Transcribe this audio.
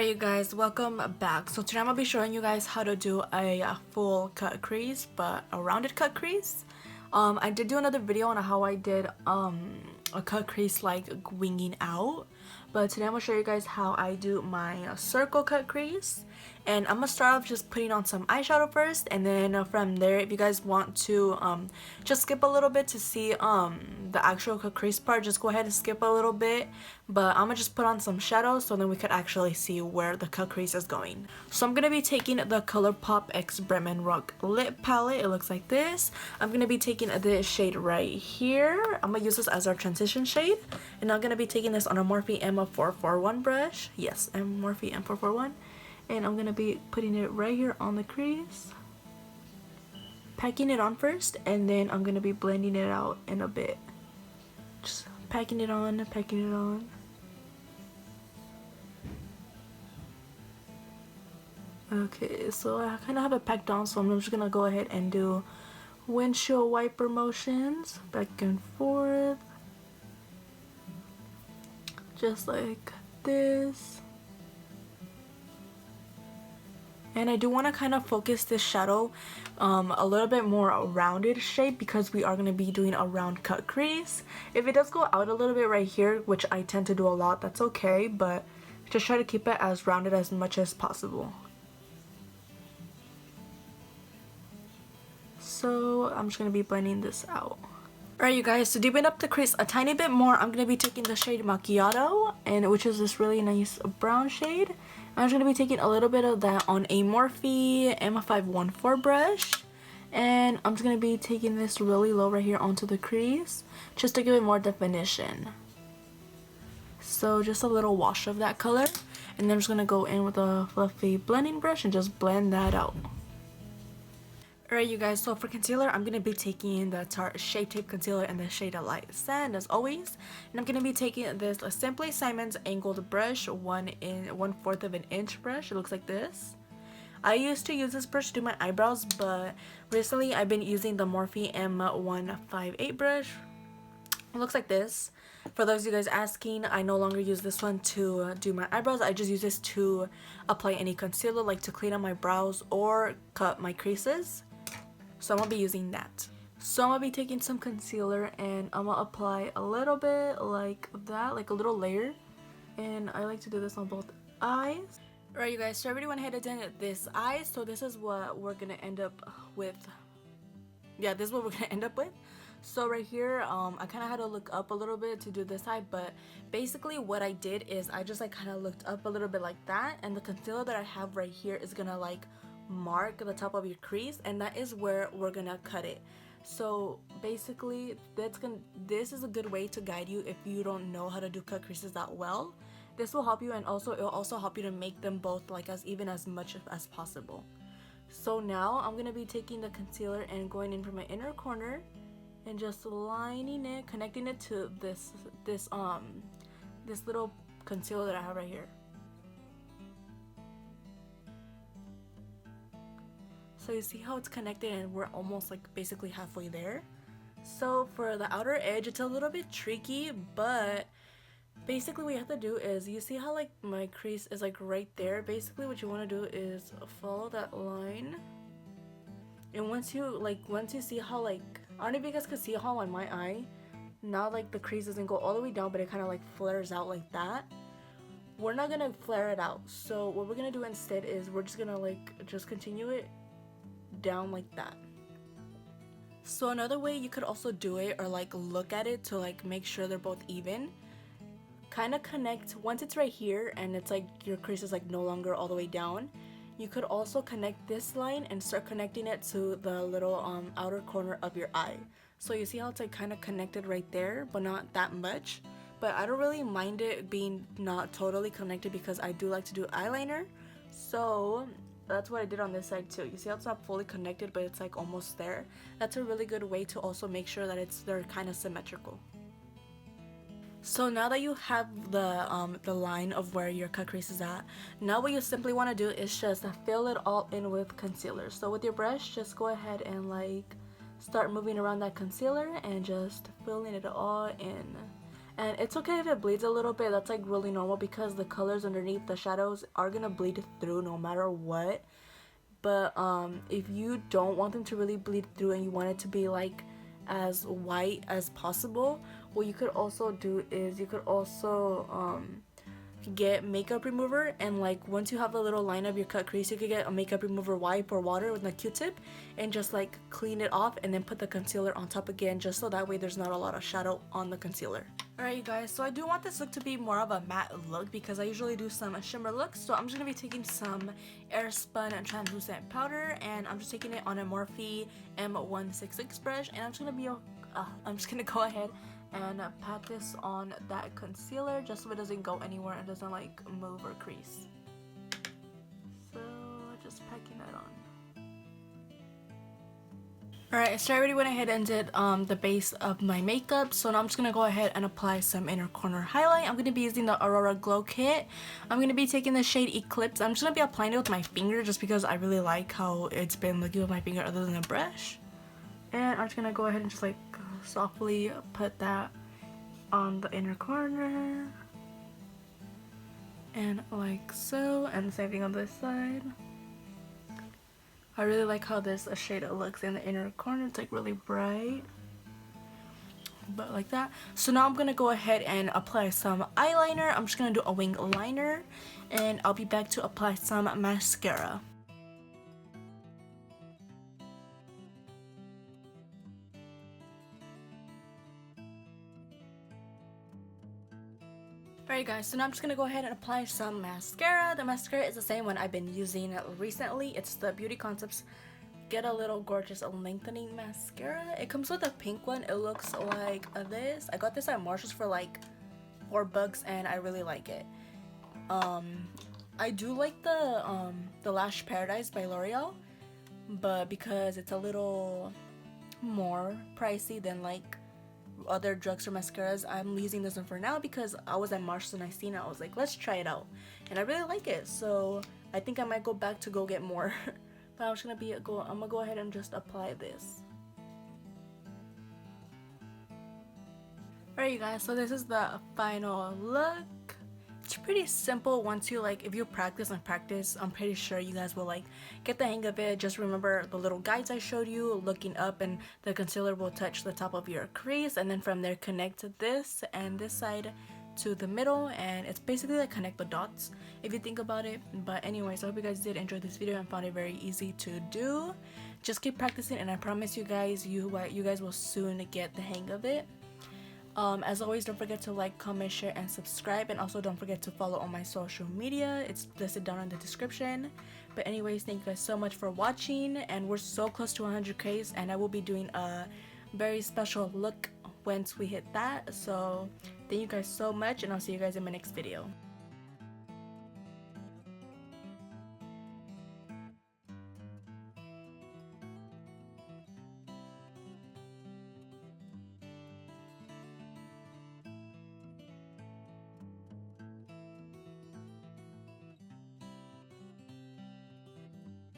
Alright you guys, welcome back. So today I'm going to be showing you guys how to do a full cut crease, but a rounded cut crease. I did do another video on how I did a cut crease like winging out, but today I'm going to show you guys how I do my circle cut crease. And I'm going to start off just putting on some eyeshadow first, and then from there, if you guys want to just skip a little bit to see the actual cut crease part, just go ahead and skip a little bit. But I'm going to just put on some shadows so then we could actually see where the cut crease is going. So I'm going to be taking the ColourPop X Bremen Rock Lip Palette. It looks like this. I'm going to be taking this shade right here. I'm going to use this as our transition shade. And I'm going to be taking this on a Morphe M441 brush. Yes, Morphe M441. And I'm going to be putting it right here on the crease. Packing it on first, and then I'm going to be blending it out in a bit. Just packing it on, packing it on. Okay, so I kind of have it packed on, so I'm just going to go ahead and do windshield wiper motions back and forth. Just like this. And I do want to kind of focus this shadow a little bit more a rounded shape because we are going to be doing a round cut crease. If it does go out a little bit right here, which I tend to do a lot, that's okay, but just try to keep it as rounded as much as possible. So I'm just going to be blending this out. Alright you guys, to deepen up the crease a tiny bit more, I'm going to be taking the shade Macchiato, and which is this really nice brown shade. I'm just going to be taking a little bit of that on a Morphe M514 brush. And I'm just going to be taking this really low right here onto the crease, just to give it more definition. So just a little wash of that color. And then I'm just going to go in with a fluffy blending brush and just blend that out. Alright you guys, so for concealer, I'm going to be taking the Tarte Shape Tape Concealer in the shade of Light Sand as always. And I'm going to be taking this Simply Simon's angled brush, 1/4 of an inch brush. It looks like this. I used to use this brush to do my eyebrows, but recently I've been using the Morphe M158 brush. It looks like this. For those of you guys asking, I no longer use this one to do my eyebrows. I just use this to apply any concealer, like to clean up my brows or cut my creases. So I'm going to be using that. So I'm going to be taking some concealer and I'm going to apply a little bit like that, like a little layer. And I like to do this on both eyes. Alright you guys, so I already went ahead and did this eye. So this is what we're going to end up with. Yeah, this is what we're going to end up with. So right here, I kind of had to look up a little bit to do this eye. But basically what I did is I just like kind of looked up a little bit like that. And the concealer that I have right here is going to like mark the top of your crease, and that is where we're gonna cut it. So basically this is a good way to guide you if you don't know how to do cut creases that well. This will help you, and also it will also help you to make them both like as even as much as possible. So now I'm gonna be taking the concealer and going in from my inner corner and just lining it, connecting it to this little concealer that I have right here. So you see how it's connected and we're almost like basically halfway there. So for the outer edge, it's a little bit tricky, but basically what you have to do is, you see how like my crease is like right there. Basically what you want to do is follow that line. And once you see how like, I don't know if you guys can see how on my eye, now like the crease doesn't go all the way down, but it kind of like flares out like that. We're not going to flare it out. So what we're going to do instead is we're just going to like just continue it down like that. So another way you could also do it, or like look at it to like make sure they're both even, kind of connect once it's right here and it's like your crease is like no longer all the way down. You could also connect this line and start connecting it to the little outer corner of your eye. So you see how it's like kind of connected right there, but not that much. But I don't really mind it being not totally connected because I do like to do eyeliner. So that's what I did on this side too. You see how it's not fully connected, but it's like almost there. That's a really good way to also make sure that they're kind of symmetrical. So now that you have the line of where your cut crease is at, now what you simply want to do is just fill it all in with concealer. So with your brush, just go ahead and like start moving around that concealer and just filling it all in. And it's okay if it bleeds a little bit. That's like really normal because the colors underneath the shadows are gonna bleed through no matter what. But if you don't want them to really bleed through and you want it to be like as white as possible, what you could also do is you could also get makeup remover, and like once you have a little line of your cut crease, you could get a makeup remover wipe or water with a Q-tip and just like clean it off and then put the concealer on top again, just so that way there's not a lot of shadow on the concealer. Alright you guys, so I do want this look to be more of a matte look because I usually do some shimmer looks. So I'm just going to be taking some Airspun and translucent powder, and I'm just taking it on a Morphe M166 brush, and I'm just going to go ahead and pat this on that concealer just so it doesn't go anywhere and doesn't like move or crease. So just packing that on. Alright, so I already went ahead and did the base of my makeup, so now I'm just going to go ahead and apply some inner corner highlight. I'm going to be using the Aurora Glow Kit. I'm going to be taking the shade Eclipse. I'm just going to be applying it with my finger just because I really like how it's been looking with my finger other than a brush. And I'm just going to go ahead and just like softly put that on the inner corner. And like so, and the same thing on this side. I really like how this shade looks in the inner corner. It's like really bright, but like that. So now I'm gonna go ahead and apply some eyeliner. I'm just gonna do a wing liner, and I'll be back to apply some mascara. Alright guys, so now I'm just going to go ahead and apply some mascara. The mascara is the same one I've been using recently. It's the Beauty Concepts Get a Little Gorgeous Lengthening Mascara. It comes with a pink one. It looks like this. I got this at Marshall's for like $4 and I really like it. I do like the Lash Paradise by L'Oreal, but because it's a little more pricey than like other drugstore mascaras, I'm using this one for now because I was at Marshall's and I seen it. I was like, let's try it out, and I really like it, so I think I might go back to go get more. But I'm gonna go ahead and just apply this. Alright you guys, so this is the final look. It's pretty simple once you if you practice and practice. I'm pretty sure you guys will get the hang of it. Just remember the little guides I showed you, looking up, and the concealer will touch the top of your crease, and then from there connect this and this side to the middle, and it's basically like connect the dots if you think about it. But anyways, I hope you guys did enjoy this video and found it very easy to do. Just keep practicing, and I promise you guys, you guys will soon get the hang of it. As always, don't forget to like, comment, share, and subscribe, and also don't forget to follow on my social media. It's listed down in the description. But anyways, thank you guys so much for watching, and we're so close to 100Ks, and I will be doing a very special look once we hit that. So thank you guys so much, and I'll see you guys in my next video.